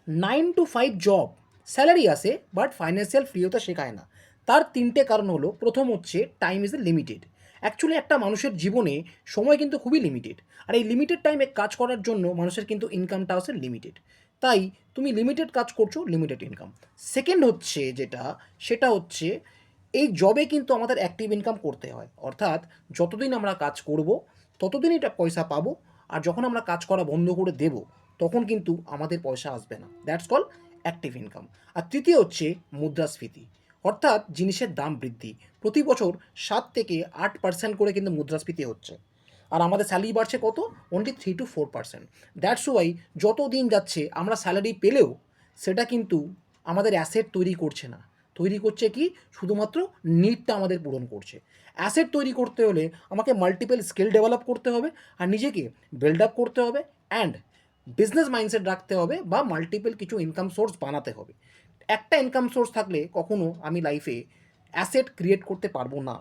9 to 5 job, salary আসে but financial free হতে শেখায় না। তার 3টে কারণ হলো, প্রথম হচ্ছে time is a limited. Actually একটা মানুষের জীবনে সময় কিন্তু খুবই লিমিটেড, আর এই লিমিটেড টাইমে কাজ করার জন্য মানুষের কিন্তু ইনকামটা আসে লিমিটেড। তাই তুমি লিমিটেড কাজ করছো, লিমিটেড ইনকাম। সেকেন্ড হচ্ছে যেটা, সেটা হচ্ছে এই জবে কিন্তু আমাদের অ্যাক্টিভ ইনকাম করতে হয়, অর্থাৎ যতদিন আমরা কাজ করব ততদিনই এটা পয়সা পাবো, আর যখন আমরা কাজ করা বন্ধ করে দেব তখন কিন্তু আমাদের পয়সা আসবে না। That's call active income. আর তৃতীয় হচ্ছে মুদ্রাস্ফীতি, অর্থাৎ জিনিসের দাম বৃদ্ধি। প্রতি বছর 7 থেকে 8% করে কিন্তু মুদ্রাস্ফীতি হচ্ছে, আর আমাদের স্যালারি বাড়ছে কত? Only 3 to 4%। দ্যাটস ওয়াই যত দিন যাচ্ছে আমরা স্যালারি পেলেও সেটা কিন্তু আমাদের অ্যাসেট তৈরি করছে না। তৈরি করছে কি? শুধুমাত্র নিডটা আমাদের পূরণ করছে। অ্যাসেট তৈরি করতে হলে আমাকে মাল্টিপল স্কিল ডেভেলপ করতে হবে, আর নিজেকে বিল্ড আপ করতে হবে, অ্যান্ড বিজনেস মাইন্ডসেট রাখতে হবে, বা মাল্টিপল কিছু ইনকাম সোর্স বানাতে হবে। একটা ইনকাম সোর্স থাকলে কখনো আমি লাইফে অ্যাসেট ক্রিয়েট করতে পারবো না।